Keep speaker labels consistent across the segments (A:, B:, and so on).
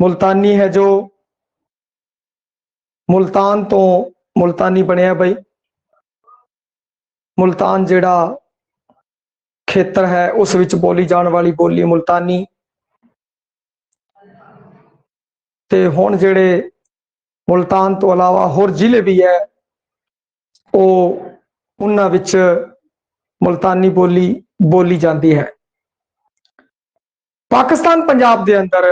A: मुल्तानी है जो मुल्तान तो मुल्तानी बनया बई। मुल्तान जिहड़ा खेतर है उस विच बोली जाने वाली बोली मुल्तानी। ते हुण जिहड़े मुल्तान तो अलावा होर जिले भी है उन्हां विच मुल्तानी बोली बोली जाती है। पाकिस्तान पंजाब के अंदर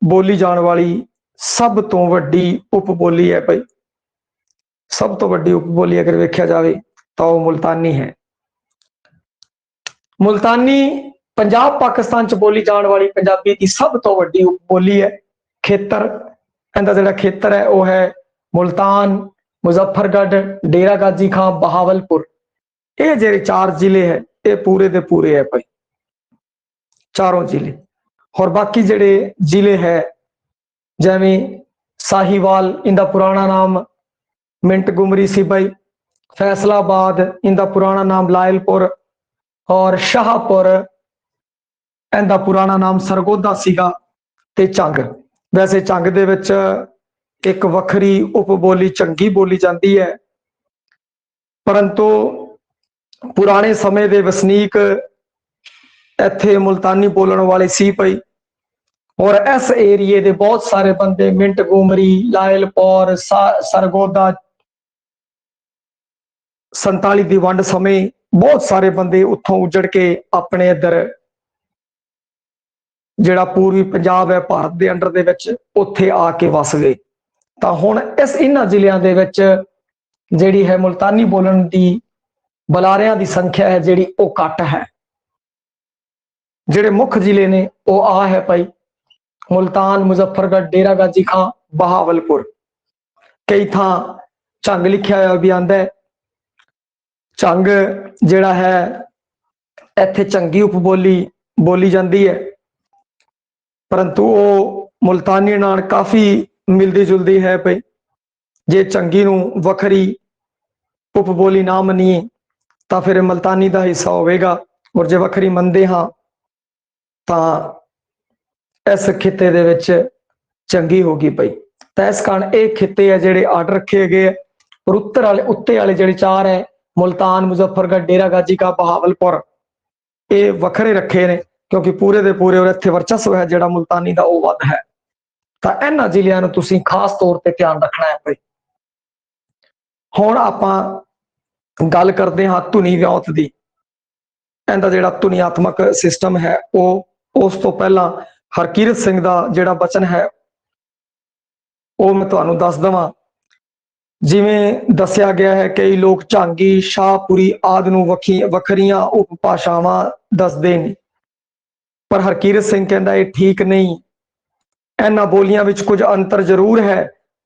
A: बोली जाने वाली सब तो वड्डी उपबोली है भाई, सब तो वड्डी उपबोली अगर वेख्या जाए तो वह मुल्तानी है। मुल्तानी पंजाब पाकिस्तान च बोली जाने वाली पंजाबी की सब तो वड्डी उपबोली है। खेतर इहदा जिहड़ा खेतर है वह है मुल्तान, मुजफ्फरगढ़, डेरा गाजी खां, बहावलपुर। ये जो 4 जिले है ये पूरे दे पूरे है भाई, चारों जिले। और बाकी जिहड़े जिले है जिवें साहिवाल, इनका पुराना नाम मिंट गुमरी सी भाई। फैसलाबाद, इनका पुराना नाम लायलपुर। और शाहपुर, इनका पुराना नाम सरगोधा सीगा। ते चंग, वैसे चंग दे विच एक वखरी उपबोली चंगी बोली जाती है, परंतु पुराने समय के वसनीक इत्थे मुल्तानी बोलने वाले सी पई। और इस एरिए के बहुत सारे बंदे मिंट गुमरी, लायलपुर, सरगोधा 47 की वंड समय बहुत सारे बंदे उत्थों उजड़ के अपने इधर जिहड़ा पूर्वी पंजाब है भारत के अंडर दे विच उत्थे आके वस गए। तो हुण इस इन्हां जिलियां दे विच जिहड़ी है मुल्तानी बोलण की बुलारियां की संख्या है जिहड़ी वो घट है। जिहड़े मुख जिले ने वो आ है भाई मुल्तान, मुजफ्फरगढ़, डेरा गाजी खां, बहावलपुर। कई थां झंग लिखिया होया भी आंदा है। झंग जिहड़ा है इत्थे चंगी उपबोली बोली जाती है, परंतु वो मुल्तानी नाल काफ़ी मिलती जुलती है भाई। जे चंगी नूं वखरी उपबोली ना मनीए तो फिर मुल्तानी का हिस्सा होवेगा, और जे वखरी मनदे हाँ तो इस खिते दे विच चंगी होगी पई। तो इस कारण ये खिते है जिहड़े आर्डर रखे गए। और उत्ते वाले जिहड़े 4 है मुल्तान, मुजफ्फरगढ़, डेरा गाजी का, बहावलपुर, ये वखरे रखे ने क्योंकि पूरे दे पूरे और इत्थे वर्चस्व है जिहड़ा मुल्तानी का वो वध है। तो इन्हां जिलियां नूं तुसीं खास तौर पर ध्यान रखना है भाई। हुण आपां गल करते हाँ धुनी व्याउत की। इहदा जिहड़ा धुनियात्मक सिस्टम है वो उस तो पहला हरकीरत सिंह का जिहड़ा बचन है वो मैं तुहानूं दस देवां। जिवें दस्सिया गया है कई लोग झांगी, शाहपुरी आदि नूं वखरियां उपभाषावां दसदे ने, पर हरकीरत सिंह कहंदा ये ठीक नहीं। इन्हां बोलियां विच कुछ अंतर जरूर है,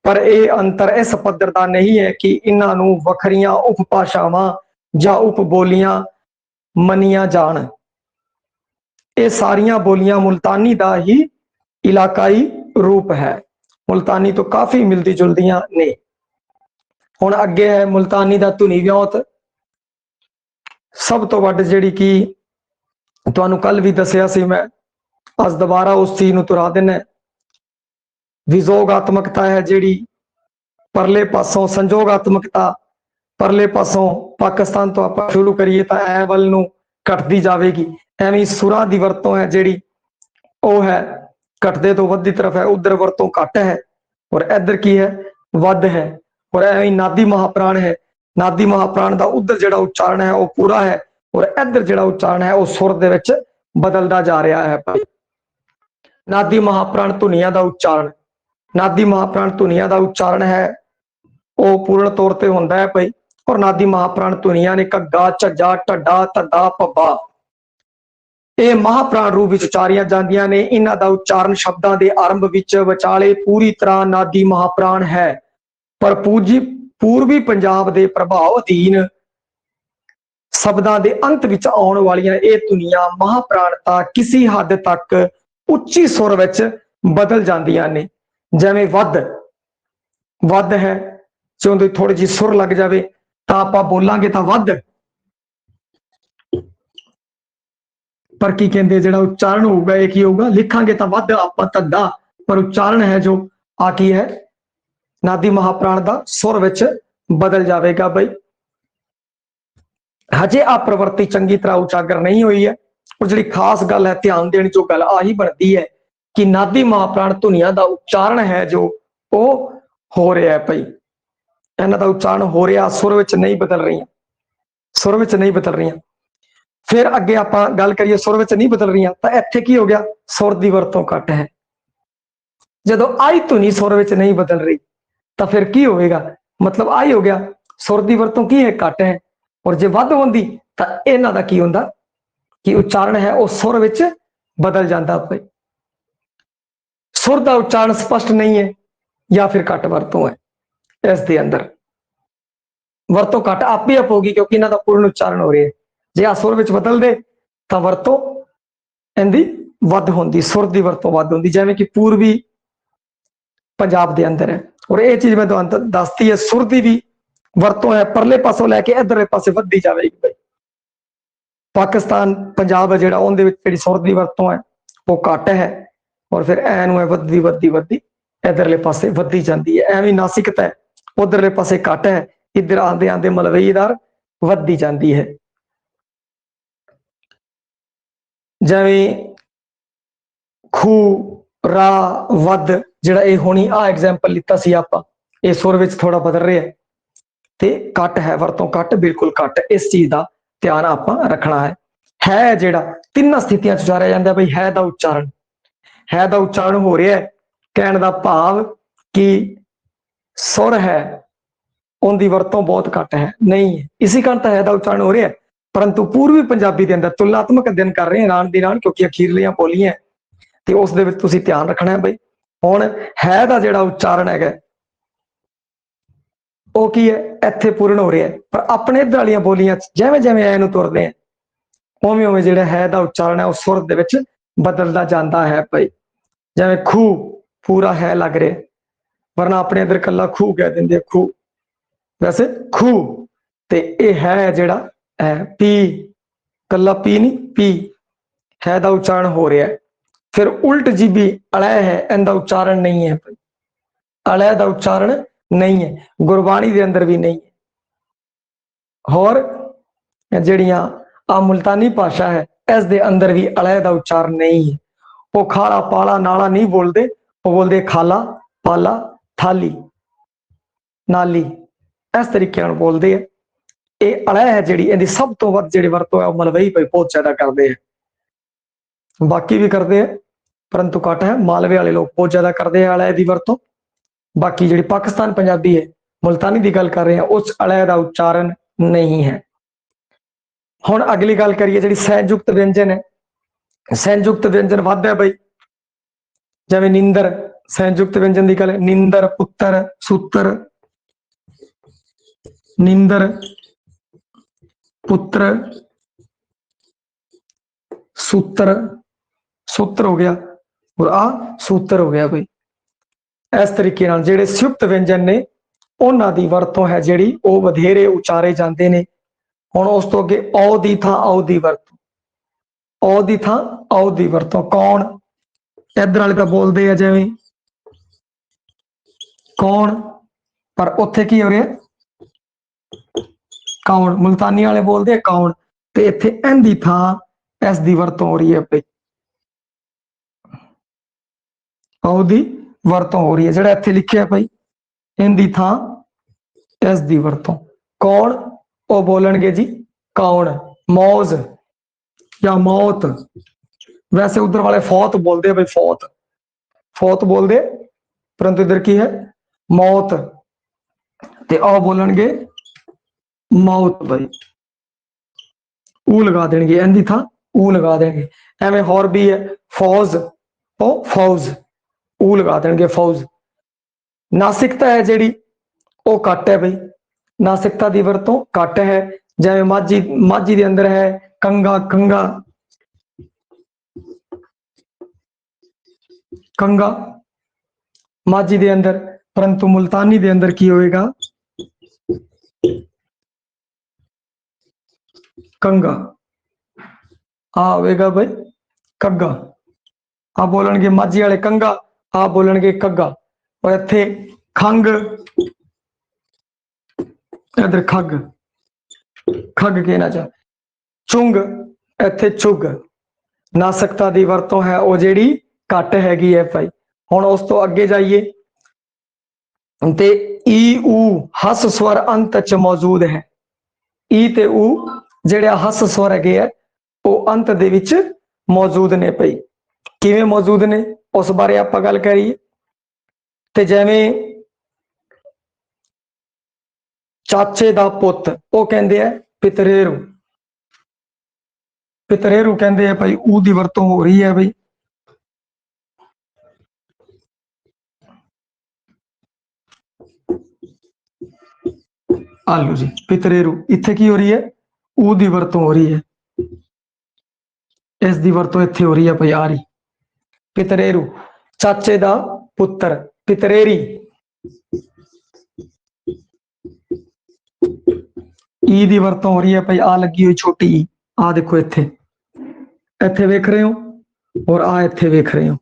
A: पर यह अंतर इस पद्धर का नहीं है कि इन्हां नूं वखरियां उपभाषावां जां उपबोलियां मनिया जाण। ये सारियां बोलियां मुल्तानी का ही इलाकाई रूप है, मुल्तानी तो काफ़ी मिलती जुलदियां ने। हुण अगे है मुल्तानी का धुनी व्याउत। सब तो वड्ड जिहड़ी कि तुहानूं कल भी दस्सिया सी मैं, अज दोबारा उस चीज़ नूं तुरा देना। विजोगात्मकता है जिहड़ी परले पासों संजोगात्मकता, परले पासों पाकिस्तान तो आप शुरू करिए तो ऐ वल नूं घटती जाएगी। एवं सुरां की वरतों है जिहड़ी वो है घटते तो वधदी तरफ है, उधर वरतों घट है और इधर की है वध है। और एवं नादी महाप्राण है, नादी महाप्राण का उधर जिहड़ा उच्चारण है वो पूरा है और इधर जिहड़ा उच्चारण है वो सुर दे विच बदलता जा रहा है भाई। नादी महाप्राण धुनिया का उच्चारण, नादी महाप्राण धुनिया का उच्चारण है वो पूर्ण तौर पर होंदा है भाई। और नादी महाप्राण धुनिया ने घग्गा, झज्जा, ढड्डा, धद्दा, भब्बा ये महाप्राण रूप विच उचारियां जांदियां ने। इन्हां दा उच्चारण शब्दां दे आरंभ विच विचाले पूरी तरह नादी महाप्राण है, पर पूर्वी पंजाब के प्रभाव अधीन शब्दां दे अंत विच आउण वालियां ये धुनियां महाप्राणता किसी हद तक उच्ची सुर विच बदल जांदियां ने। जिवें वध, वध है जो थोड़ी जी सुर लग जाए तो आप बोलांगे तो वध, पर की कहते जिहड़ा उच्चारण होगा एक ही होगा, लिखांगे तो वध आप धद्दा, पर उच्चारण है जो आ की है नादी महाप्राण का सुर विच बदल जाएगा बई। हजे आ प्रवृत्ति चंगी तरह उजागर नहीं हुई है और जी खास गल है ध्यान देने जो गल आही बनती है कि नादी महाप्राण धुनिया का उच्चारण है जो वो हो रहा है भाई, इन्हों का उच्चारण हो रहा, सुर विच नहीं बदल रही, सुर विच नहीं बदल रही। फिर अगे आप गल करिए सुर विच नहीं बदल रही तो इत्थे की हो गया, सुर की वरतों घट है। जो आई धुनी सुर विच नहीं बदल रही तो फिर की होगा, मतलब आई हो गया सुर की वरतों की है घट है, और जो वध होंदी तो इन्हों का की होंदा कि उच्चारण है वह सुर विच बदल जाता भाई। सुर का उच्चारण स्पष्ट नहीं है या फिर घट वरतों है, इस दे अंदर वरतों घट आप ही आप होगी क्योंकि इन्हों का पूर्ण उच्चारण हो रहा है। जे आ सुर विच बदल दे तो वरतों इनकी वध होंदी, सुर की वरतों वध होंदी, जिवें कि पूर्वी पंजाब के अंदर है। और ये चीज मैं तुहानू दसती है, सुर की भी वरतों है परले पासों लैके इधरले पासे वधदी जाएगी भाई। पाकिस्तान पंजाब है जिहड़ा उहदे विच जिहड़ी सुर की वरतों है वो घट है, और फिर एनू है वधदी वधदी वधदी इधरले पासे वधदी जाती है। एवं नासिकता है उधरले पासे घट है, इधर आंदे आंदे मलवईदार वधदी जाती है। जिवें खू रा वध जिहड़ा ये होनी आ एग्जाम्पल लिता सी आपां, ये सुर विच थोड़ा बदल रहा है ते घट है, वरतों घट बिल्कुल घट, इस चीज का ध्यान आप रखना है जिहड़ा तिन्ना स्थितियां उचारिया जाता है भाई। है दा उच्चारण, है दा उच्चारण हो रहा है, कहने का भाव कि सुर है उनकी वरतों बहुत घट है नहीं है, इसी कारण तो है दा उच्चारण हो रहा है। परंतु पूर्वी पंजाबी के अंदर तुलनात्मक अध्ययन कर रहे हैं नाल दी नाल, क्योंकि अखीरलियां बोलियां तो उस दे विच तुसीं ध्यान रखना है भाई। हुण है दा जिहड़ा उच्चारण है वो की है इत्थे पूर्ण हो रहा है, पर अपने इधर वाली बोलियां जिवें जिवें एनू तुरदे हैं उवें उवें जिहड़ा है दा उच्चारण है उस सुर दे विच बदलदा जांदा है भाई। जिवें खू पूरा है लग रहा, वरना अपने इधर कला खू कह देंगे, खू वैसे खू ते ये है जिहड़ा है पी, कला पी नहीं पी, है दा उच्चारण हो रहा है। फिर उल्ट जीबी अलै है, इनका उच्चारण नहीं है भाई, अलै का उच्चारण नहीं है, गुरबाणी के अंदर भी नहीं है। और जिहड़ियां आ मुल्तानी भाषा है इस दे अंदर भी अलै का उच्चारण नहीं है। वो खाला पाला नाला नहीं बोलते, वो बोलते खाला पाला थाली नाली, इस तरीके बोलते हैं। ये अलै है जिहड़ी इहदी सब तो वध जिहड़ी वरतों है मलवई भाई बहुत ज्यादा करते हैं, बाकी भी करते हैं परंतु घट है। मालवे वाले लोग बहुत ज्यादा करते हैं अलै की वरतों, बाकी जी पाकिस्तान पंजाबी है मुल्तानी की गल कर रहे हैं उस अलै का उच्चारण नहीं है। हुण अगली गल करिए जी संयुक्त व्यंजन है, संयुक्त व्यंजन वध है भाई, जिवें नींदर संयुक्त व्यंजन की गल है, नींदर पुत्र सूत्र, नींदर पुत्र सूत्र, सूत्र हो गया और आ सूत्र हो गया भाई। इस तरीके जिहड़े संयुक्त व्यंजन ने उन्हां दी वरतों है जिहड़ी वो वधेरे उचारे जाते हैं। हुण उस तो अगे औ दी थां औ दी वरतों, औ दी थां औ दी वरतों कौन, इधर वाले तो बोलते हैं जिवें कौन, पर उत्थे की हो रहा कौन, मुल्तानी वाले बोलते हैं कौन, तो इत्थे इहदी थां इस दी वरतों हो रही है भाई, औ दी वरतों हो रही है। जिहड़ा इत्थे लिखिया है भाई इहदी थां इस दी वरतों कौन, वो बोलणगे जी कौन, मौज या मौत, वैसे उधर वाले फौत बोलते हैं भाई, फौत फौत बोलते, परंतु इधर की है मौत, ते आ बोलणगे मौत भाई, ऊ लगा देंगे इहदी थां ऊ लगा देंगे। एवें होर भी है फौज ओ फौज, ऊ लगा देंगे फौज। नासिकता है जिहड़ी वो घट है भाई, नासिकता की वरतों घट है, जिवें माझी माझी के अंदर है कंगा कंगा, कंगा माझी के अंदर, परंतु मुल्तानी के अंदर की होएगा कंगा, आ होएगा भाई कग्गा। आ बोलणगे माझी वाले कंगा, आप बोलणगे कग्गा, और इत्थे खंग, इधर खग, खग कहना चाह, चुंग, इत्थे चुग। नासकता की वरतों है वो जिहड़ी घट हैगी है भाई। हुण उस तो अगे जाइए ते ई ऊ हस स्वर अंत च मौजूद है। ई ते ऊ जिहड़े हस स्वर हैगे है वो अंत दे विच मौजूद ने भाई। किवें मौजूद ने उस बारे आपां गल करिए ते जिवें चाचे दा पुत वो कहंदे है पितरेरू, पितरेरू कहंदे है भाई, ऊ दी वरतों हो रही है भाई। आलू जी पितरेरू, इत्थे की हो रही है, ऊ दी वरतों हो रही है, इस दी वरतों इत्थे हो रही है भाई आ रही। पितरेरू चाचे दा पुत्र, पितरेरी ई दी वरतों हो रही है भाई, आ लगी हुई छोटी ई, आ देखो इत्थे, इत्थे वेख रहे हो, और आ इत्थे वेख रहे हो,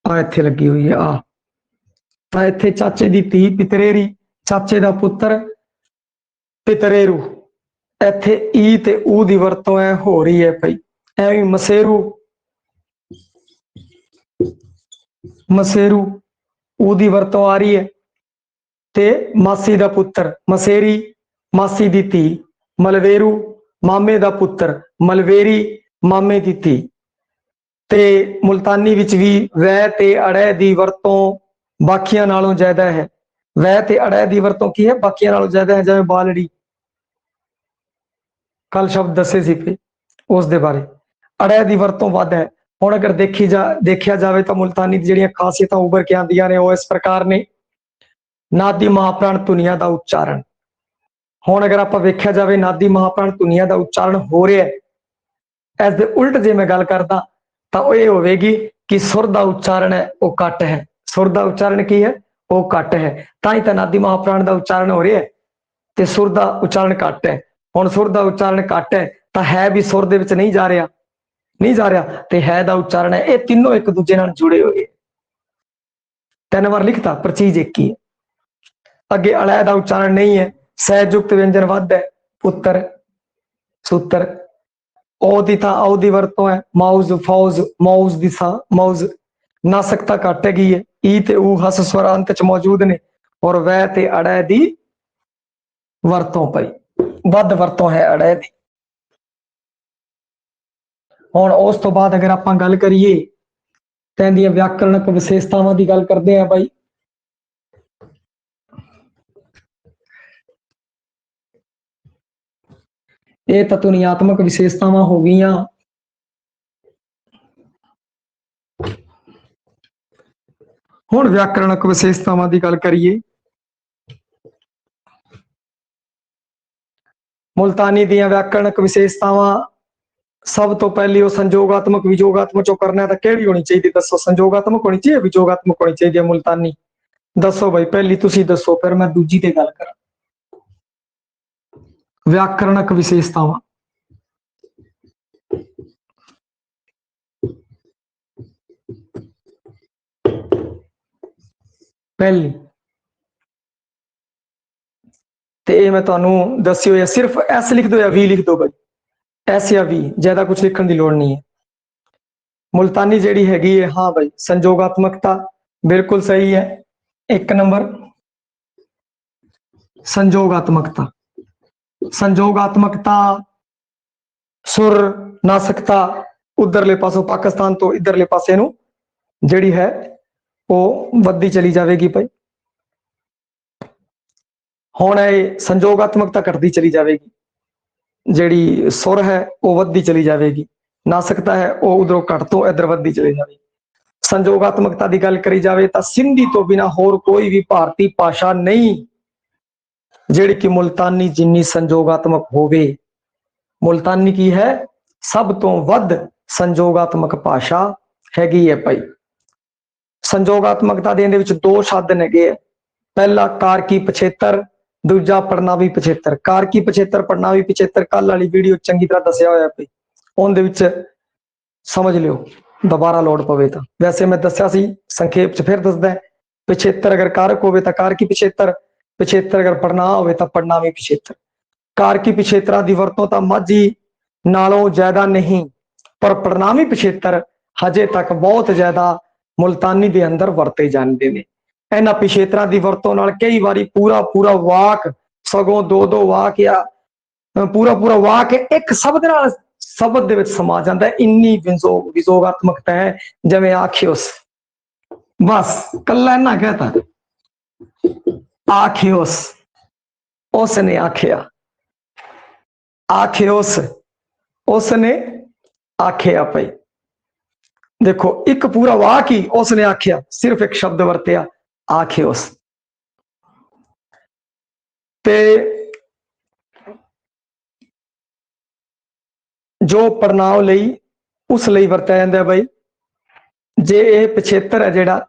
A: आ इत्थे लगी हुई है आ। ਤਾਂ ਇੱਥੇ ਚਾਚੇ ਦੀ ਧੀ ਪਿਤਰੇਰੀ, ਚਾਚੇ ਦਾ ਪੁੱਤਰ ਪਿਤਰੇਰੂ। ਇੱਥੇ ਈ ਤੇ ਊ ਦੀ ਵਰਤੋਂ ਹੈ ਹੋ ਰਹੀ ਹੈ ਭਾਈ। ਐਵੇਂ ਮਸੇਰੂ, ਮਸੇਰੂ ਊ ਦੀ ਵਰਤੋਂ ਆ ਰਹੀ ਹੈ। ਤੇ ਮਾਸੀ ਦਾ ਪੁੱਤਰ ਮਸੇਰੀ, ਮਾਸੀ ਦੀ ਧੀ। ਮਲਵੇਰੂ ਮਾਮੇ ਦਾ ਪੁੱਤਰ, ਮਲਵੇਰੀ ਮਾਮੇ ਦੀ ਧੀ। ਤੇ ਮੁਲਤਾਨੀ ਵਿੱਚ ਵੀ ਵੈ ਤੇ ਅੜੈ ਦੀ ਵਰਤੋਂ ਬਾਕੀਆਂ ਨਾਲੋਂ ਜ਼ਿਆਦਾ ਹੈ। ਵੈ ਤੇ ਅੜੈ ਦੀ ਵਰਤੋਂ ਕੀ ਹੈ, ਬਾਕੀਆਂ ਨਾਲੋਂ ਜ਼ਿਆਦਾ ਹੈ। ਜਿਵੇਂ ਬਾਲੜੀ कल शब्द दसे सी पे उस दे बारे, अड़ै दी वरतों वध है। हुण अगर देखिया जाए तो मुल्तानी दी जिहड़ियां खासियतां उभर के आंदियां ने वो इस प्रकार ने। नादी महाप्राण धुनिया का उच्चारण, हुण अगर आपां वेख्या जाए नादी महाप्राण धुनिया का उच्चारण हो रहा है, इस दे उल्ट जे मैं गल करदा तां ओह इह होवेगी कि सुर का उच्चारण है वो घट है। सुर का उच्चारण की है वो घट है, तां ही तां नादी महाप्राण का उच्चारण हो रहा है ते सुर का उच्चारण घट है। हुण सुर का उच्चारण घट है तो है भी सुर दे विच नहीं जा रहा, नहीं जा रहा, ते है दा उच्चारण है। ये तीनों एक दूजे नाल जुड़े हुए, तीन बार लिखता पर चीज एक ही है। अगे अलै दा उच्चारण नहीं है, सहयुक्त व्यंजन वध है, पुत्र सूत्र। ओ दी थां औ दी वरतों है, माउज फौज, मौज दी थां मौज। नासकता घट हैगी है, ई ते ऊ हस स्वर अंत च मौजूद ने, और वै ते अड़ै दी वरतों पई वध वरतों है अड़ै दी। हुण उस तो बाद अगर आपां गल करिए तां इहदियां व्याकरणक विशेषतावां दी गल करदे आ भाई। ये तां ध्वनियात्मक विशेषतावां हो गईयां। हुण व्याकरणक विशेषतावां दी गल करिए। मुल्तानी दीयां व्याकरणक विशेषतावां सब तो पहली संजोगात्मक विजोगात्मक चो करना है तो केड़ी होनी चाहिए दसो? संजोगात्मक होनी चाहिए, विजोगात्मक होनी चाहिए मुल्तानी? दसो भाई, पहली तुसी दसो फिर मैं दूजी ते गल करा। व्याकरणक विशेषतावां पहली ते मैं तुहानू दस्सियो, या सिर्फ एस लिख दो या वी लिख दो भाई, एस या वी, ज्यादा कुछ लिखने की लोड़ नहीं है। मुल्तानी जेड़ी हैगी है, हाँ भाई संजोगात्मकता बिल्कुल सही है, एक नंबर। संजोगात्मकता, संजोगात्मकता सुर नासकता उधरले पासों पाकिस्तान तो इधरले पासे नू जेड़ी है वो वधदी चली जाएगी भाई। हुण ये संजोगात्मकता घटती चली जाएगी, जेड़ी सुर है वो वधदी चली जाएगी, नासकता है वो उधरों घट तो इधर वधदी चली जाएगी। संजोगात्मकता की गल करी जाए तो सिंधी तो बिना होर कोई भी भारतीय भाषा नहीं जेड़ी कि मुल्तानी जिन्नी संजोगात्मक होवे। मुल्तानी की है सब तो वध संजोगात्मक भाषा हैगी है भाई। संजोगात्मकता दे विच दो शब्द नेगे, पहला कारकी पछेतर, दूजा पड़नावी पछेतर। कारकी पछेतर पड़नावी पछेतर कल वाली वीडियो चंगी तरह दसिया होया भाई, उहदे विच समझ लियो। दोबारा लोड़ पवे तो। वैसे मैं दस्या सी संखेप च फिर दसदा, पिछेतर अगर कारक होवे तो कारकी पिछेतर, पिछेतर अगर पड़नाम होवे तो पड़नामी पिछेतर। कारकी पिछेतरां दी वरतों तां माझी नालों ज्यादा नहीं, पर पड़नामी पिछेतर हजे तक बहुत ज्यादा मुल्तानी दे अंदर वरते जाते हैं। इन्हां पिछेतरां दी वरतों नाल कई बारी पूरा पूरा वाक, सगों दो दो वाक या पूरा पूरा वाक एक शब्द नाल शब्द दे विच समा जांदा है। इन्नी विजोगात्मकता है। जिवें आखियोस, बस कल्ला इन्ना कहता आखियोस, उसने आखिया, आखियोस उसने आखिया। भाई देखो एक पूरा वाक ही उसने आखिया, सिर्फ एक शब्द वरतिया आखियोस। ते जो पड़नाव लई उस लई वरत्या जांदा है। भाई जे ये पिछेतर है जेड़ा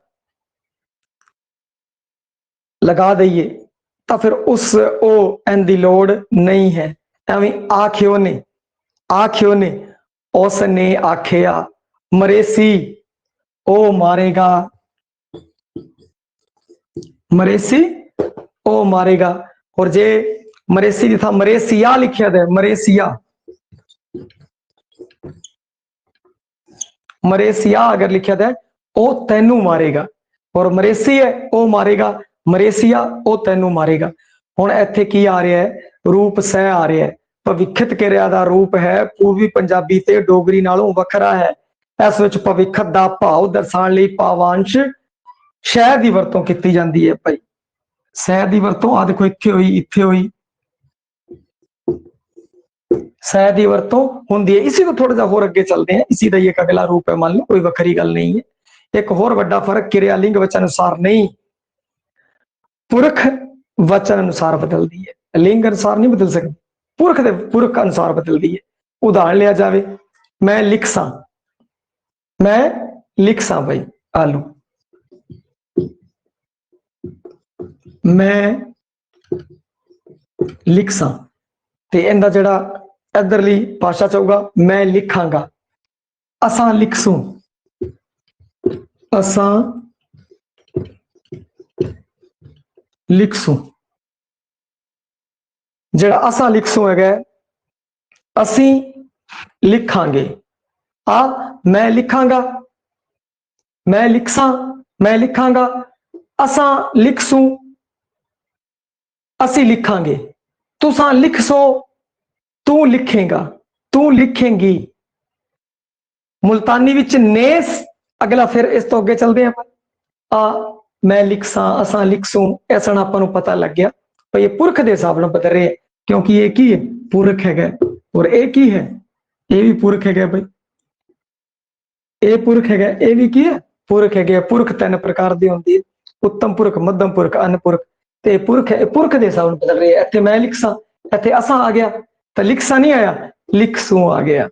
A: लगा दईए तो फिर उस ओ एन दी लोड़ नहीं है। एवं आखियो ने, आखियो ने, उसने आखिया, मरेसी ओ मारेगा, मरेसी ओ मारेगा। और जे मरेसी जी था मरेसिया लिखिया दे, मरेसिया, मरेसिया अगर लिखिया दे ओ तेनू मारेगा। और मरेसी है ओ मारेगा, मरेसिया ओ तेनू मारेगा। हुण इत्थे की आ रहा है, रूप सह आ रहा है। भविखत किरिया दा रूप है पूर्वी पंजाबी ते डोगरी नालों वखरा है। इस विच भविखत दा भाव दर्शाण लई भावांश शह दी वरतों कीती जांदी है। भाई सह दी वरतों आ देखो इत्थे होई, इत्थे होई, सह दी वरतों हुंदी है। इसी को थोड़ा जा होर अगे चलते हैं। इसी का एक अगला रूप है, मान लो कोई वखरी गल नहीं है। एक होर वड्डा फर्क किरिया लिंग वचन अनुसार नहीं, पुरख वचन अनुसार बदलती है। लिंग अनुसार नहीं बदल सकती, पुरख दे पुरख अनुसार बदलती है। उदाहरण लिया जाए, मैं लिखसा, मैं लिखसा भाई आलू, मैं लिखसा। ते इनका जिहड़ा इधरली भाषा च होगा मैं लिखांगा, असां लिखसूं, असां लिखसूं। जिहड़ा असां लिखसूं है असीं लिखांगे। आ मैं लिखांगा, मैं लिखसा, मैं लिखांगा, असां लिखसूं, असी लिखांगे। तुसां लिखसो, तू लिखेगा, तू लिखेंगी। मुल्तानी विच नेस अगला फिर इस तो अगे चलते हैं। आ मैं लिखसा, असां लिखसूं, ऐसा आपां नूं पता लग गया भाई ये पुरख के हिसाब नाल बदल रहे हैं, क्योंकि ये की है पुरख है। और ये की है, ये भी पुरख है भाई, ये पुरख है, ये भी की है पुरख है। पुरख तीन प्रकार दी होंदी है, उत्तम पुरख, मध्यम पुरख, अन पुरख। ते पुरख है, पुरख के हिसाब नाल बदल रहे हैं। इत्थे मैं लिखसा, इत्थे असां आ गया, तो लिखसा नहीं आया, लिखसूं आ गया,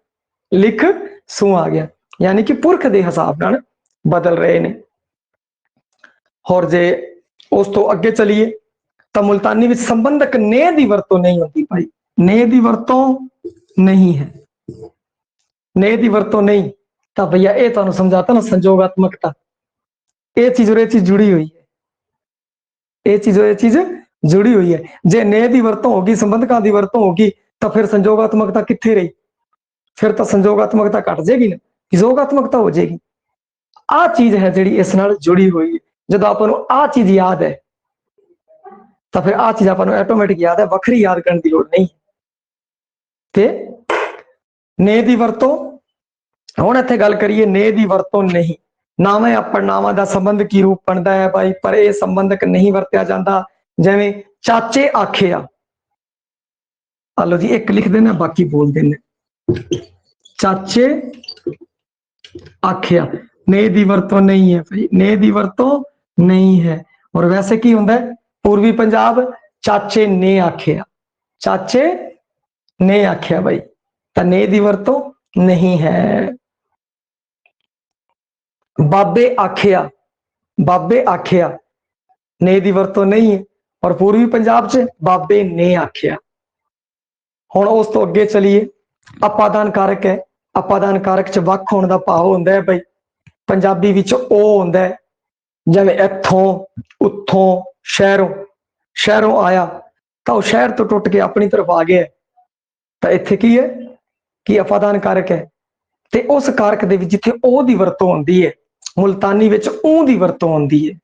A: लिख सूं आ गया। यानी कि पुरख के हिसाब नाल बदल रहे ने। और जे उस तो अगे चलीए तो मुल्तानी विच संबंधक ने दी वरतों नहीं होती। भाई ने दी वरतों नहीं है, ने दी वरतों नहीं। तो भैया ये तुहानूं समझाता ना संजोगात्मकता, ये चीज और ये चीज जुड़ी हुई है, ये चीज और ये चीज जुड़ी हुई है। जे ने दी वरतों होगी, संबंधकां दी वरतों होगी, तो फिर संजोगात्मकता कित्थे रही? फिर तो संजोगात्मकता घट जाएगी ना, विजोगात्मकता हो जाएगी। आ चीज है जिहड़ी इस नाल जुड़ी हुई है। जब आपां नूं आ चीज याद है तो फिर आ चीज आपां नूं ऑटोमैटिक याद है, वखरी याद करने की लोड़ नहीं। ते ने दी वरतों, हुण इत्थे गल करिए ने दी वरतों नहीं। नावां अपरनावां दा संबंध की रूप बनता है भाई, पर यह संबंधक नहीं वरत्या जाता। जिवें चाचे आखिया, आलो जी एक लिख देना बाकी बोल देना, चाचे आखिया, ने दी वरतों नहीं है भाई, ने दी वरतों नहीं है। और वैसे की हुंदा है पूर्वी पंजाब, चाचे ने आखिया, चाचे ने आखिया भाई, तो ने दी वरतों नहीं है। बाबे आखिया, बाबे आखिया, ने दी वरतों नहीं है। और पूर्वी पंजाब च बाबे ने आखिया। हुण उस तो अगे चलीए, अपादान कारक है, ਆਪਾਦਾਨ ਕਾਰਕ ਚ ਵੱਖ ਹੋਣ ਦਾ ਭਾਵ ਹੁੰਦਾ ਹੈ ਬਈ ਪੰਜਾਬੀ ਵਿੱਚ ਉਹ ਹੁੰਦਾ ਹੈ ਜਿਵੇਂ ਇੱਥੋਂ ਉੱਥੋਂ ਸ਼ਹਿਰੋਂ ਆਇਆ ਤਾਂ ਉਹ ਸ਼ਹਿਰ ਤੋਂ ਟੁੱਟ ਕੇ ਆਪਣੀ ਤਰਫ ਆ ਗਿਆ ਤਾਂ ਇੱਥੇ ਕੀ ਹੈ ਕਿ ਆਪਾਦਾਨ ਕਾਰਕ ਹੈ ਤੇ ਉਸ ਕਾਰਕ ਦੇ ਵਿੱਚ ਜਿੱਥੇ ਉਹ ਦੀ ਵਰਤੋਂ ਹੁੰਦੀ ਹੈ ਮੁਲਤਾਨੀ ਵਿੱਚ ਉਹ ਦੀ ਵਰਤੋਂ ਹੁੰਦੀ ਹੈ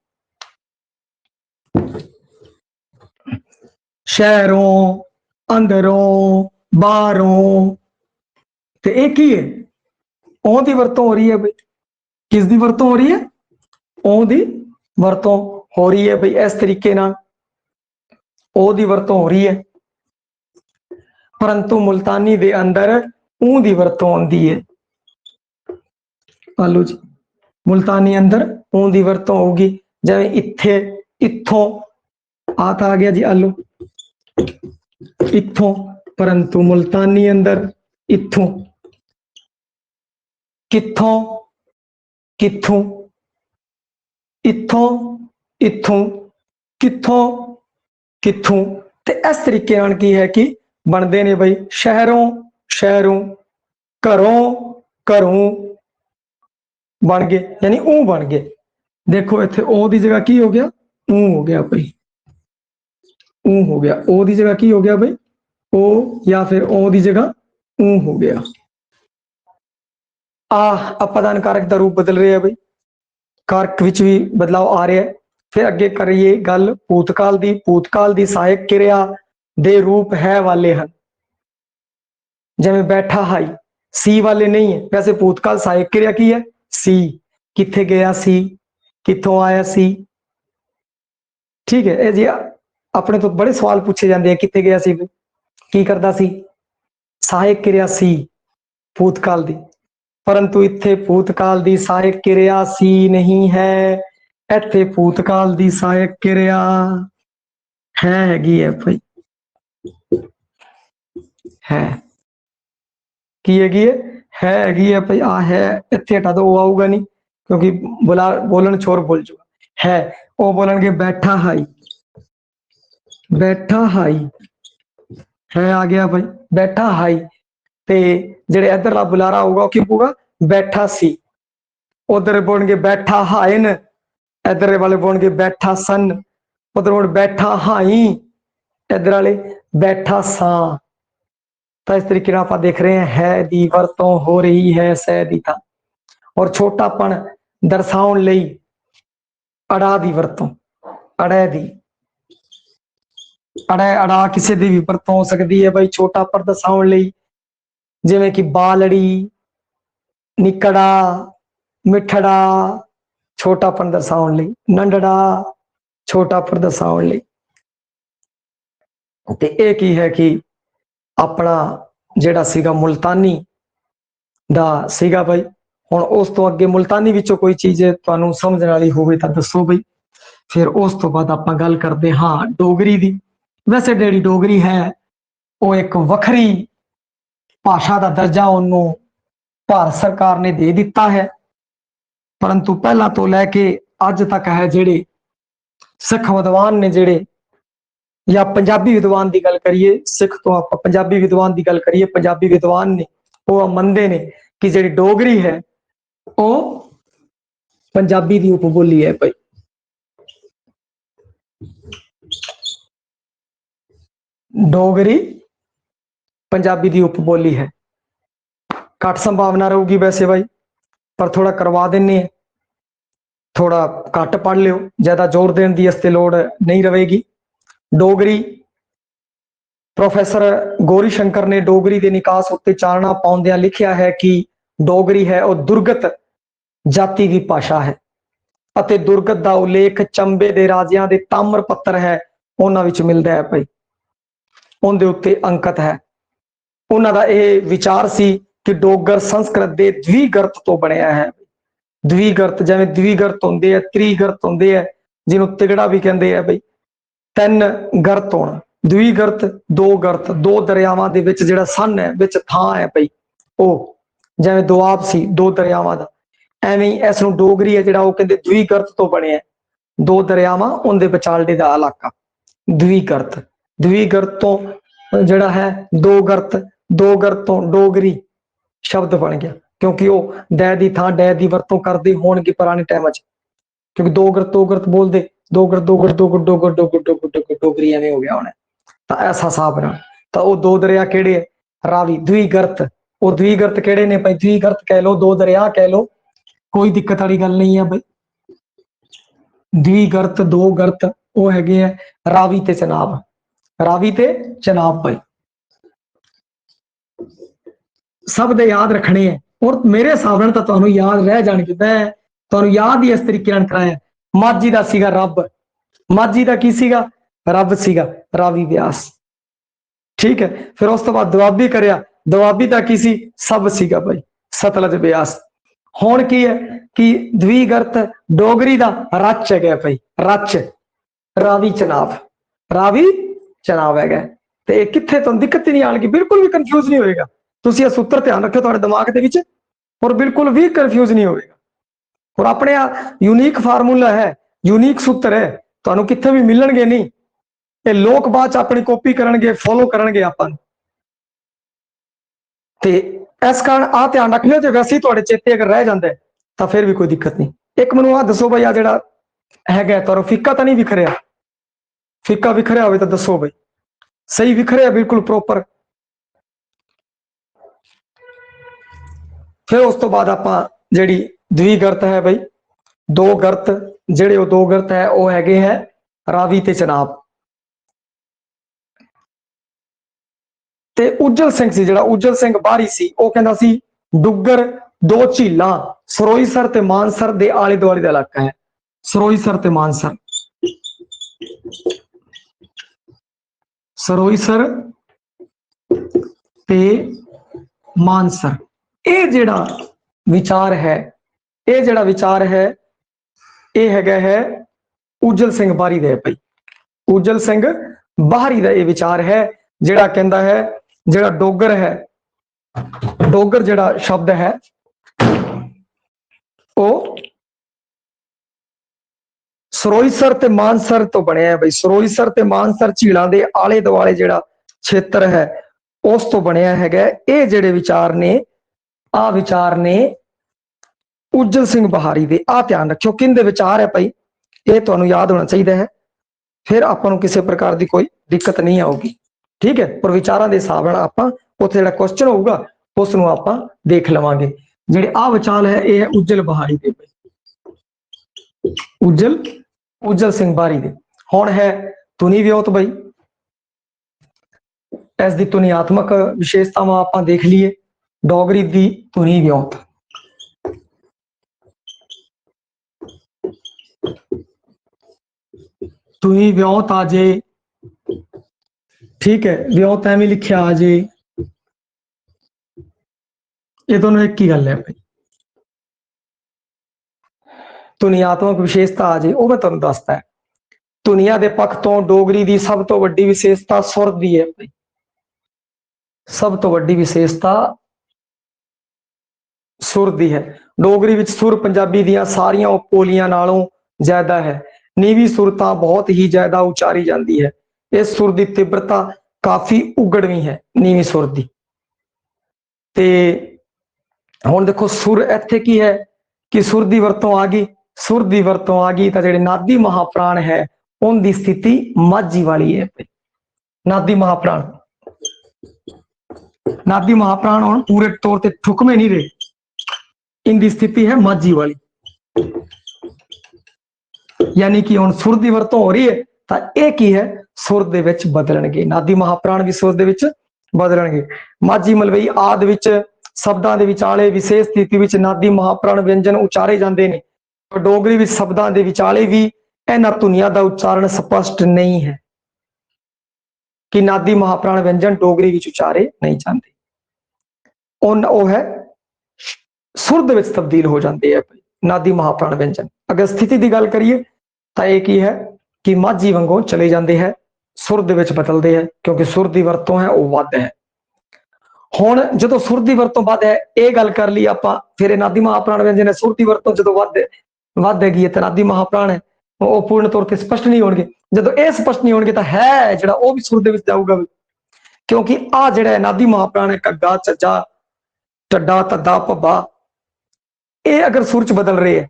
A: ਸ਼ਹਿਰੋਂ ਅੰਦਰੋਂ ਬਾਹਰੋਂ ਤੇ ਇਹ ਕੀ ਹੈ ਉਹ ਦੀ ਵਰਤੋਂ ਹੋ ਰਹੀ ਹੈ ਬਈ ਕਿਸ ਦੀ ਵਰਤੋਂ ਹੋ ਰਹੀ ਹੈ ਉਹ ਦੀ ਵਰਤੋਂ ਹੋ ਰਹੀ ਹੈ ਬਈ ਇਸ ਤਰੀਕੇ ਨਾਲ ਉਹ ਦੀ ਵਰਤੋਂ ਹੋ ਰਹੀ ਹੈ परंतु मुल्तानी दे अंदर ऊ दी वरतों आंदी है आलो जी मुल्तानी अंदर ऊ दी वरतों होगी जिवें इत्थे इत्थों आता आ गया जी आलो इत्थों परंतु मुल्तानी अंदर इत्थों कित्थों कित्थों इत्थों इत्थों कित्थों कित्थों ते इस तरीके नाल की है कि बनते ने बई शहरों घरों बन गए यानी ऊ बन गए देखो इत्थे ओ दी जगह की हो गया ऊ हो गया बई ऊ हो गया ओ दी जगह की हो गया बई ओ या फिर ओ दी जगह ऊ हो गया ਆਪਾदान कारक का रूप बदल रहे हैं बई कारक विच भी बदलाव आ रहा है फिर अगे करिए गल भूतकाल दी सहायक क्रिया दे रूप है वाले हैं जिवें बैठा हाई सी वाले नहीं है वैसे भूतकाल सहायक क्रिया की है सी किथे गया सी किथों आया सी ठीक है जी अपने तो बड़े सवाल पूछे जाते हैं किथे गया सी की करदा सी सहायक क्रिया सी भूतकाल दी परंतु इत्थे भूतकाल दी सहायक क्रिया सी नहीं है इत्थे भूतकाल दी सहायक क्रिया हैगी है भाई है की हैगी है भाई है इत्थे हटा दो आऊगा नहीं क्योंकि बोलन छोर बोल चुका है वो बोलेंगे बैठा हाई है आ गया भाई बैठा हाई ते जेड़े इधरला बुलारा होगा की होगा बैठा सी उधर बोलेंगे बैठा हाइन इधर वाले बोलेंगे बैठा सन उधर बैठा हाई इधर वाले बैठा सा तो इस तरीके आप देख रहे हैं है दी वरतों हो रही है सह दी था और छोटापन दर्शाउण लई अड़ा दी वरतों अड़े दी अड़ा किसी दी भी वरतों हो सकती है भाई छोटापन दर्शाउण लई जिवें कि बालड़ी निकड़ा मिठड़ा छोटापन दर्शाउण लई नंडड़ा छोटापन दर्शाउण लई ते इह की है कि अपना जिहड़ा सीगा मुल्तानी दा सीगा भाई हुण उस तो अगे मुल्तानी विचों कोई चीज़ तुहानूं समझण वाली होवे तां दसो बई फिर उस तो बाद आपां गल करदे हाँ डोगरी दी वैसे जिहड़ी डोगरी है वो एक वखरी भाषा का दर्जा उन्होंने भारत सरकार ने दे दिता है परंतु पहला तो लैके अज तक है जिहड़े सिख विद्वान ने जिहड़े या पंजाबी विद्वान की गल करिए सिख तो आप पंजाबी विद्वान की गल करिए पंजाबी विद्वान ने वो मनते ने कि जिहड़ी डोगरी है वो पंजाबी की उपबोली है भाई डोगरी पंजाबी की उपबोली है घट संभावना रहूगी वैसे भाई पर थोड़ा करवा देने थोड़ा घट पढ़ लियो ज्यादा जोर देने की इसते लोड़ नहीं रहेगी डोगरी प्रोफेसर गौरी शंकर ने डोगरी के निकास उत्ते चानना पाउंदियां लिखिया है कि डोगरी है और दुर्गत जाति की भाषा है अते दुर्गत का उल्लेख चंबे के राजियां दे ताम्र पत्तर है उन्हां विच मिलदा है भाई उनदे उत्ते अंकित है उन्हां दा यह विचार सी कि डोगर संस्कृत के द्विगर्त तो बनया है द्विगर्त जिवें द्विगर्त होंदे है त्रिगर्त होंदे है जिन्हों तिगड़ा भी कहते हैं भाई तीन गर्त होना द्विगर्त दो दरियावां दे विच जिहड़ा सन है विच थां है भाई ओ जिवें दुआब सी दो दरियावां दा एवें इस नूं डोगरी है जिहड़ा वो कहंदे द्विगर्त तो बनिया दो दरियावां उनदे विचालड़े दा इलाका द्विगर्त तो जिहड़ा है दो गर्त तो डोगरी शब्द बन गया, क्योंकि वो दै दी थां डै दी वरतों करदे होणगे पुराने टाइम च, क्योंकि दो गरत बोलते, दो गरत दो गरत दो गुट दो गुट दो गुट दो गुट दो गुट डोगरी एवं हो गया होना। तो ऐसा हिसाब ना, तो वो दो दरिया केड़े रावी द्विगर्त, वो द्विगर्त केड़े ने भाई, द्विगर्त कह लो, दो दरिया कह लो, कोई दिक्कत वाली गल नहीं है भाई। द्विगर्त दो गर्त वो है रावी ते चनाब, रावी ते चनाब भाई सब दे याद रखने हैं। और मेरे हिसाब नाल तां तुहानूं याद रह जाणगे, मैं तुहानूं याद ही इस तरीके नाल कराया। माझी दा सीगा रब, माझी दा की सीगा रब सीगा, रावी व्यास, ठीक है। फिर उस तो बाद दुआबी करया, दुआबी दा की सी सब सीगा भाई, सतलज व्यास। हुण की है कि द्विगर्त डोगरी दा रच है भाई, रच रावी चनाब, रावी चनाब है। ते कित्थे तुहानूं दिक्कत ही नहीं आएगी, बिल्कुल भी कंफ्यूज नहीं होएगा। तुसीं ये सूत्र ध्यान रखियो तुहाडे दिमाग दे विच, और बिल्कुल भी कंफ्यूज नहीं होएगा। और अपने यूनीक फार्मूला है, यूनीक सूत्र है, तुहानूं कित्थे भी मिलणगे नहीं। ये लोग बाद च अपनी कॉपी करनगे, फॉलो करनगे आपां नूं। ते इस कारण आ ध्यान रख लियो, जे वैसे ही तुहाडे चेते अगर रह जांदा है तां फिर भी कोई दिक्कत नहीं। एक मैनूं आ दसो भाई, आ जिहड़ा हैगा तुहानूं फिक्का तां नहीं विखरिया, फिक्का विखरिया होवे तां दसो भाई, सही विखरिया बिल्कुल प्रॉपर। फिर उस तो बाद आपां जिहड़ी द्विगर्त है भाई, दो गर्त, जिहड़े वो दो गर्त है वो हैगे है रावी ते चनाब। ते उज्जल सिंह सी, जिहड़ा उज्जल सिंह बाहरी सी, वो कहंदा सी डुगर दो झीलां सरोईसर ते मानसर दे आले दुआले दा इलाका है, सरोईसर ते मानसर, सरोईसर ते मानसर। ये जिहड़ा विचार है, ये जिहड़ा विचार है, ये हैगा है उज्जल सिंह बाहरी दे भाई, उज्जल सिंह बाहरी दा ये विचार है, जिहड़ा कहंदा है जिहड़ा डोगर है, डोगर जिहड़ा शब्द है वो सरोईसर ते मानसर तो बनया है भाई, सरोईसर ते मानसर झीलां दे आले दुआले जिहड़ा क्षेत्र है उस तो बनया हैगा। ये जिहड़े विचार ने, आ विचार ने उज्जल सिंह बहारी दे। आ ध्यान रखियो किंदे विचार है भाई, ये तुहानूं याद होना चाहिए है, फिर आपां नूं किसी प्रकार की कोई दिक्कत नहीं आऊगी, ठीक है। पर विचारां दे हिसाब नाल आपां उत्थे जिहड़ा क्वेश्चन होऊगा उस नूं आपां देख लवांगे। जिहड़े आ विचार है ये है उज्जल बहारी दे, उज्जल उज्जल सिंह बारी दे। हुण है धुनी व्योत भाई, इस दी धुनियात्मक विशेषतावां आपां देख लीए। डोगरी दी धुनी व्योत, धुनी व्योत आ जे, ठीक है, व्योत एवं लिखिया आ जे, ये दोनों एक ही गल है भाई। धुनियात्मक विशेषता आ जे वो मैं तुहानूं दसदा है। धुनिया के पक्ष तो डोगरी की सब तो वड्डी विशेषता सुर दी है भाई, सब तो वड्डी विशेषता सुर दी है। डोगरी विच सुर पंजाबी दियां सारियां बोलियां नालों ज्यादा है, नीवी सुर तां बहुत ही ज्यादा उचारी जाती है। इस सुर की तीव्रता काफी उगड़वी है नीवी सुर की। ते हुण देखो सुर इत्थे की है कि सुर की वरतों आ गई, सुर की वरतों आ गई तो जिहड़े नादी महाप्राण है उनकी स्थिति माझी वाली है। नादी महाप्राण, नादी महाप्राण हुण पूरे तौर पर ठुकमे नहीं रहे, इनकी स्थिति है माझी वाली। यानी कि हुण सुर की वरतों हो रही है तो एक ही है सुर दे विच बदलणगे, नादी महाप्राण भी सुर दे विच बदलणगे। माझी मलवई आदि विच शब्दां दे विचाले विशेष स्थिति विच नादी महाप्राण व्यंजन उचारे जाते हैं। डोगरी विच शब्दां दे विचाले भी इन्हां धुनियां दा उच्चारण स्पष्ट नहीं है कि नादी महाप्राण व्यंजन डोगरी विच उचारे नहीं जाते, वो है सुर दे विच तब्दील हो जाते हैं नादी महाप्राण व्यंजन। अगर स्थिति की गल करिए तो एक ही है कि माझी वांगों चले जाते हैं, सुर दे विच बदलते हैं, क्योंकि सुर की वरतों है वो वध है। हुण जदों सुर की वरतों वध है, ये गल कर ली आपां, फिर नादी महाप्राण व्यंजन है, सुर की वरतों जदों वध हैगी है तो नादी महाप्राण है वो पूर्ण तौर पर स्पष्ट नहीं होणगे। जदों ये स्पष्ट नहीं होणगे तो है जिहड़ा वो भी सुर दे विच जाऊगा, क्योंकि आ जिहड़ा नादी महाप्राण है घग्गा झज्जा टड्डा तद्दा पब्बा, ये अगर सुर च बदल रहे है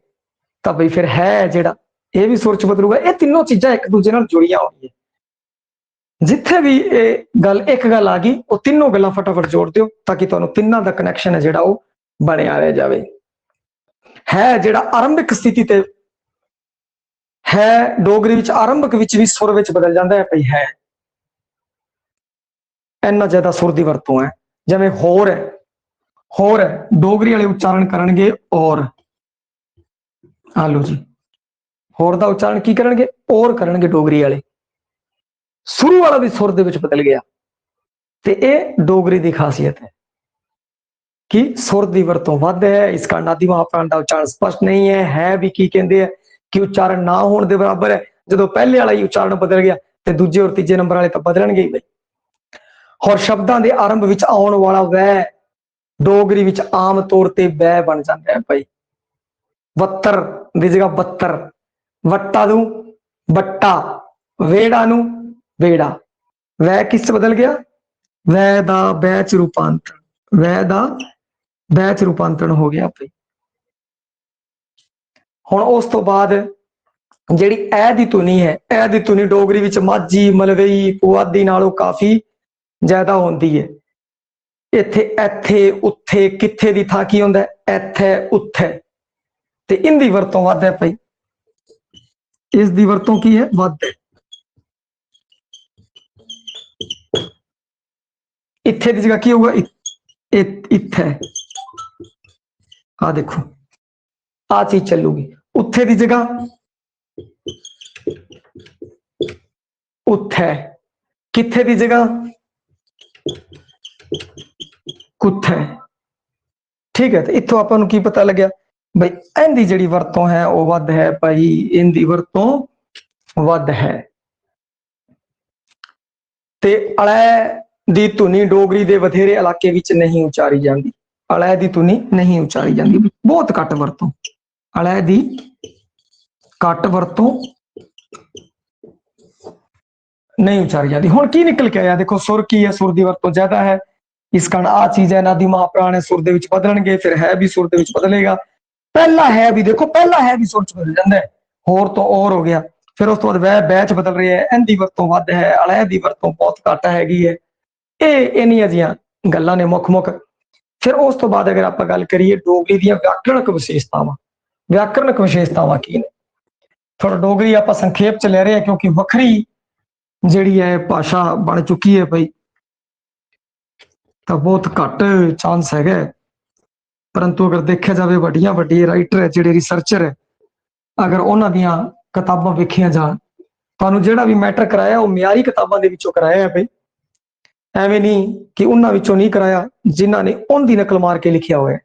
A: तो बई फिर है जिहड़ा ये भी सुर च बदलूगा। ये तीनों चीज़ां एक दूजे नाल जुड़ियां होणगियां। जिथे भी ये गल एक गल आ गई वो तीनों गल्लां फटाफट जोड़ दिओ ताकि तुहानूं तिन्नां दा कनैक्शन है जिहड़ा वो बनिया रह जावे। है जिहड़ा आरंभिक स्थिति ते है डोगरी विच आरंभिक विच भी सुर विच बदल जाता है भई है, इन्ना ज्यादा सुर की वरतों है। जिवें होर है, होर है डोगरी वाले उच्चारण करनगे और, आलो जी होर दा उच्चारण की करनगे और करनगे डोगरी वाले, शुरू वाला भी सुर दे विच बदल गया। ते ये डोगरी की खासियत है कि सुर की वरतों वध है। इसका नादी महाप्राण का उच्चारण स्पष्ट नहीं है भी की कहते हैं कि उच्चारण ना होने के बराबर है। जो पहले वाला ही उच्चारण बदल गया तो दूजे और तीजे नंबर वाले तो बदलणगे ही। और शब्दों के आरंभ विच आने वाला वह डोगरी विच आम तौर पर वह बन जाता है भाई। वत्तर की जगह बत्तर, वट्टा नू बट्टा, वेड़ा नू वेड़ा। वह किस बदल गया, वह दा बैच रूपांतरण, वह दा बैच रूपांतरण हो गया भाई। हुण उस तो बाद जिहड़ी ऐ दी धुनी है, ऐ दी धुनी डोगरी विच माझी मलवई पुआधी नालों काफी ज्यादा होंदी है। इत्थे एथे उत्थे किथे दी थां की हुंदा है एथे उत्थे, ते इनदी वरतों वध है भाई। इस दी वरतों की है वध है। इत्थे दी जगह की होगा इत्थे, आ देखो आ चीज चलूगी। उत्थे दी जगह उत्थे, किथे दी जगह कुथे। ठीक है, तो इत्थों आपां नूं की पता लग्या भाई इनदी जिहड़ी वरतों है वो वध है भाई, इनदी वरतों वध है। ते अलै दी धुनी डोगरी दे बथेरे इलाके विच नहीं उचारी जाती। अलै दी धुनी नहीं उचारी जाती, बहुत घट वरतों, अलै दी घट वरतों नहीं उचारी जाती। हुण की निकल के आया देखो, सुर की है, सुर की वरतों ज्यादा है। इस कारण आ चीज है नादी महाप्राण है सुर दे विच बदलणगे, फिर है भी सुर दे विच बदलेगा। पहला है भी देखो, पहला है भी सुर च बदल जाता है, होर तो और हो गया। फिर उस तो बाद वह बैच बदल रही है, इनकी वरतों वध है, अलै दी वरतों बहुत घट हैगी है। ये इन्नियां जिहियां गल्लां ने मुख मुख। फिर उस तो बाद अगर आप गल करिए डोगरी दी व्याकरणक विशेषतावां, व्याकरणक विशेषतावां की ने, थोड़ा डोगरी आप संखेप च ले रहे हैं क्योंकि वखरी जिहड़ी है भाषा बन चुकी है भाई, तो बहुत घट चांस है। परंतु अगर देखा जाए वड्डियां वड्डी राइटर है जिहड़े रिसर्चर है, अगर उन्हां दियां किताबां वेखियां जाण, तुहानूं जिहड़ा भी मैटर कराया वो मियारी किताबां दे विचों कराया है भाई। एवें नहीं कि उन्हां विचों नहीं कराया जिन्हां ने उनकी नकल मार के लिखिया होया।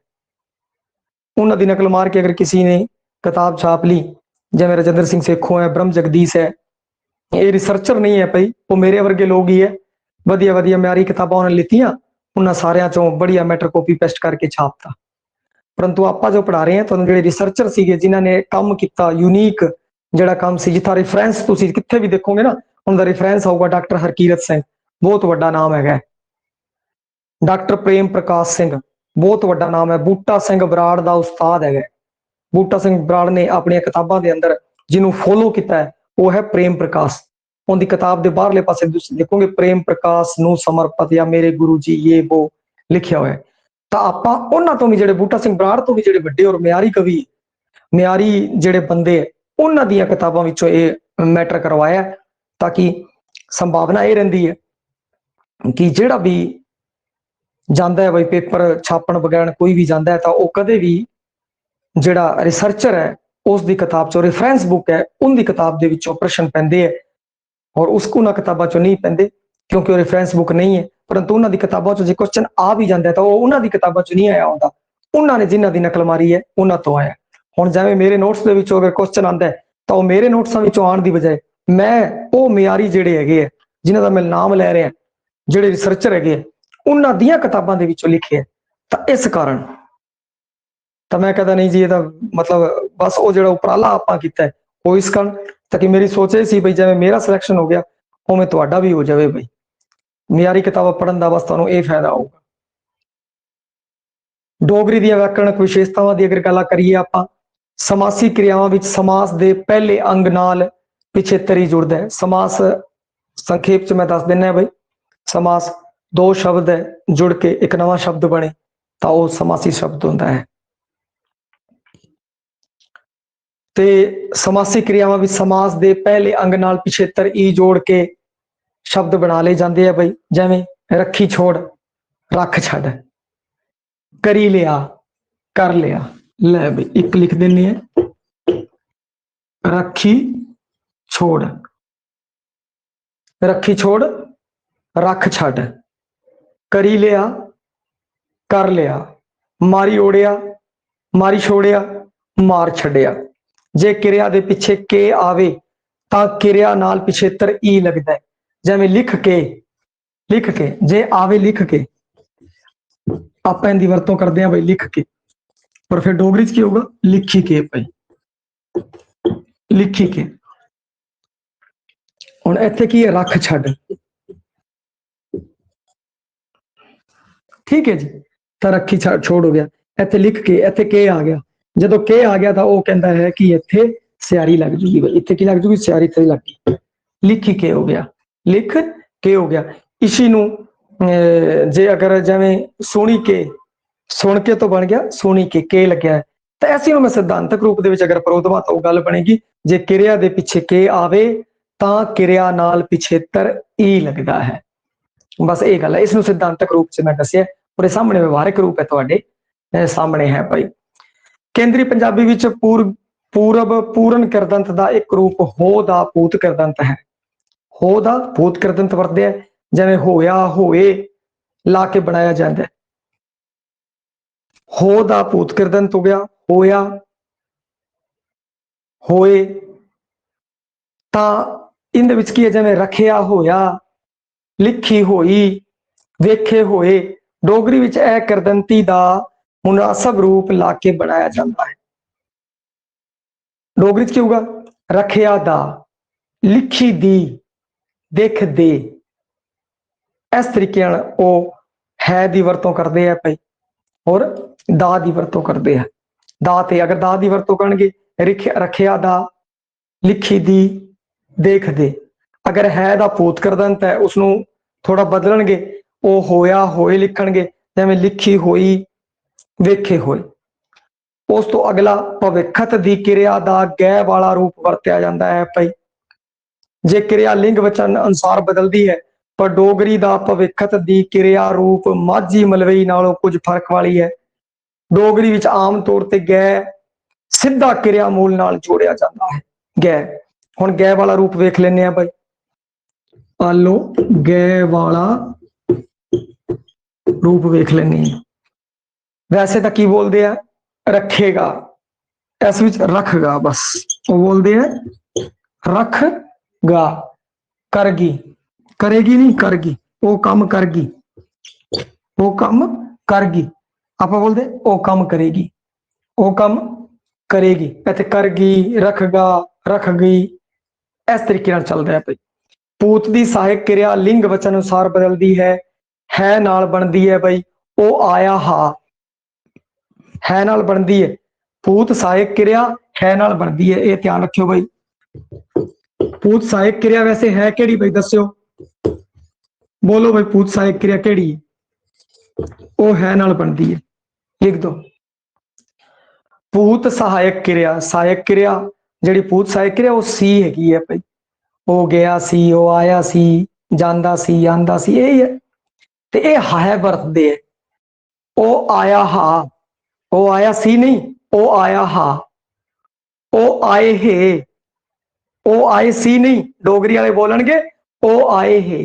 A: उन्हां दी नकल मार के अगर किसी ने किताब छाप ली, जिवें राजिंदर सिंह सेखों है, ब्रह्म जगदीश है, ये रिसर्चर नहीं है भाई, वो मेरे वर्गे लोग ही है। वधिया वधिया म्यारी किताबां उन्होंने लितियां, उन्हां सारियां चों बढ़िया मैटर कॉपी पेस्ट करके छापता। परंतु आपां जो पढ़ा रहे हैं तुहानूं जिहड़े रिसर्चर सीगे जिन्हां ने काम किया यूनीक जिहड़ा काम सी, जिथा रिफरेंस तुसीं कित्थे भी देखोगे ना उनका रिफरेंस आऊगा डॉक्टर हरकीरत सिंह, बहुत वड्डा नाम है। डॉक्टर प्रेम प्रकाश सिंह बहुत वड्डा नाम है। बूटा सिंह बराड़ का उस्ताद है। बूटा सिंह बराड़ ने अपनी किताबों के अंदर जिन्हों फॉलो किया है वो है प्रेम प्रकाश। उनकी किताब के बाहरले पासे देखोगे प्रेम प्रकाश नू समर्पित या मेरे गुरु जी ये वो लिखा हुआ है। तो आपां उन्हां तो भी जिहड़े बूटा सिंह बराड़ तो भी जिहड़े वड्डे और म्यारी कवि, म्यारी जिहड़े बंदे उन्हां दीयां किताबां विचों ये मैटर करवाया, ताकि संभावना ये रहिंदी है कि जिहड़ा भी जाता है भाई पेपर छापण वगैरह कोई भी जाता है तो वह कदे भी जिहड़ा रिसर्चर है उसकी किताब चो रेफरेंस बुक है उनकी किताब के विचों प्रश्न पैंदे है, और उसको उन्हां किताबां चो नहीं पैंदे क्योंकि रेफरेंस बुक नहीं है। परंतु उन्हां दी किताबां चो जो क्वेश्चन आ भी जाता है तो वह उन्हां दी किताबां चो नहीं आया होंदा, उन्होंने जिन्हां दी नकल मारी है उन्हां तो आया। हुण जिवें मेरे नोट्स दे विचों अगर क्वेश्चन आंदा है तो वह मेरे नोट्सां विचों आउण दी बजाय मैं वो मियारी जिहड़े हैगे है जिन्हां दा मैं नाम लै रहा, जिहड़े रिसर्चर हैगे उन्हां दियां किताबां दे विचों लिखे है। तो इस कारण तो मैं कहता नहीं जी ये मतलब बस वो जो उपराला आपां कीता है वो इस कारण, ताकि मेरी सोच ये सी बई जिवें मेरा सिलेक्शन हो गया उवें तुहाडा भी हो जाए बई। मियारी किताबां पढ़न दा बस तुहानूं ये फायदा होगा। डोगरी ਦੀਆਂ व्याकरणक विशेषतावां ਦੀ अगर गल करिए ਆਪਾਂ समासी क्रियावां विच समास दे पहले अंग नाल पिछेतर ही जुड़दा है। समास संक्षेप च मैं दस दिना बई, समास दो शब्द है जुड़ के एक नवा शब्द बने तो वह समासी शब्द होता है। ते समासी क्रियावां विच समास दे पहले अंग नाल पिछेतर ई जोड़ के शब्द बना ले जाते हैं बई, जिवें रखी छोड़ रख छड़, करी लिया कर लिया। लै बई एक लिख देने हैं, रखी छोड़, रखी छोड़ रख छड़, करी लिया कर लिया, मारी ओढ़िया मारी छोड़िया मार छड़िया। जे किरिया दे पिछे के आवे तां किरिया नाल पिछेतर ई लगदा है, जिवें लिख के जे आवे लिख के आपां इहदी वरतों करदे हां बई लिख के, पर फिर डोगरी च की होगा लिखी के भाई, लिखी के। हुण इत्थे की है रख छड़, ठीक है जी, तो रखी छोड़ हो गया। इत्थे लिख के इत्थे के आ गया, जदों के आ गया तो वह कहता है कि इत्थे स्यारी लग जूगी भाई, इत्थे की लग जूगी स्यारी इत्थे लग गई, लिखी के हो गया, लिख के हो गया। इसी नूं जे अगर जिवें सुन के तो बन गया सुनी के लग गया है, तो ऐसी मैं सिद्धांतक रूप दे विच अगर परोधवा तो गल बनेगी जे किरिया दे पिछे के आवे तां किरिया नाल पिछेतर ई लगदा है। बस ये गल है, इसनूं सिद्धांतक रूप से मैं दस्सिया और सामने व्यवहारिक रूप है तुहाडे सामने है भाई। केंद्री पंजाबी विच पूरब पूर्ण किरदंत दा एक रूप हो दा भूत किरदंत है। हो दा भूत किरदंत वरतदे है, जिवें होया होए ला के बनाया जाता है। हो दा भूत किरदंत हो गया, होया होए। तां इहदे विच की है, जिवें रखिया होया, लिखी होई, वेखे होए। डोगरी विच यह किरदंती दा मुनासब रूप ला के बनाया जाता है। डोगरी च की होगा रखिया दा, लिखी दी, देख दे। इस तरीके वो है दी वरतों करते हैं भाई, और दा दी वरतों करते हैं। दा ते अगर दा दी वरतों करनगे रखिया दा, लिखी दी, देख दे। अगर है दा भूत किरदंत है उसनूं थोड़ा बदलणगे, वो होया होए लिखणगे, जिवें लिखी होई, वेखे होए। उस तो अगला भविखत दी किरिया दा गै वाला रूप वरत्या जाता है भाई। जे किरिया लिंग वचन अनुसार बदलती है, पर डोगरी दा भविखत दी किरिया रूप माझी मलवई नालों कुछ फर्क वाली है। डोगरी विच आम तौर ते गै सीधा किरिया मूल नाल जोड़िया जाता है। गै हुण गै वाला रूप वेख लेने आ भाई, आलो गै वाला रूप वेख लेने। वैसे तो की बोलते हैं रखेगा, इस विच रखगा, बस वो बोलते हैं रखगा। करगी, करेगी नहीं करगी, वो काम करगी, वो काम करगी। आप बोलते वो काम करेगी, वो काम करेगी। इत्थे करगी, रखगा, रख गई, इस तरीके नाल चल रहा है भाई। पूत दी सहायक क्रिया लिंग वचन अनुसार बदलती है नाल बनती है भाई। वो आया हा, है नाल बनती है। पूत सहायक क्रिया है नाल बनती है, ये ध्यान रखियो भाई। पूत सहायक क्रिया वैसे है केड़ी भाई दस्यो, बोलो भाई पूत सहायक क्रिया केड़ी? वो है नाल बनती है, लिख दो। पूत सहायक क्रिया जिहड़ी पूत सहायक क्रिया वो सी हैगी है भाई। वो गया सी, वो आया सी, जांदा सी, आंदा सी, यही है। ते ये है वरतदे है। वो आया हा, वो आया सी नहीं, वो आया हा। वो आए हे, वो आए सी नहीं, डोगरी वाले बोलणगे वो आए हे।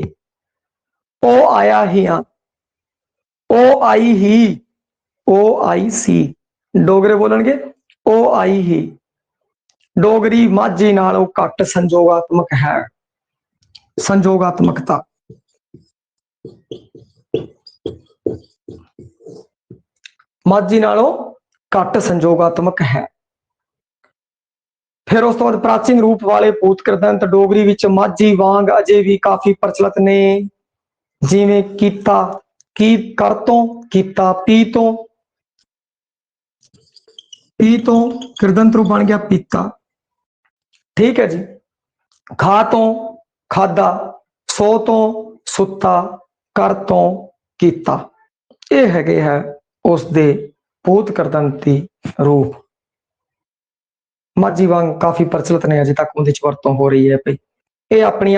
A: वो आया ही हाँ, वो आई ही, वो आई सी। डोगरे बोलणगे वो आई ही। डोगरी माझी नालों घट संजोगात्मक है। संजोगात्मकता माझी नालों घट संजोगात्मक है। फिर उस तो बाद प्राचीन रूप वाले भूत किरदंत डोगरी विच माझी वांग अजे भी काफी प्रचलित ने, जिवें कीता की कर तो, कीता पी तो, पी तो किरदंत रूप बन गया पीता। ठीक है जी। खा तो खादा, सो तो सुता, कर तो कीता। ये हैगे है उसके भूत करदंती रूप। माझी वांग काफी प्रचलित ने अजे तक उहदे च वरतों हो रही है भाई। ये अपनी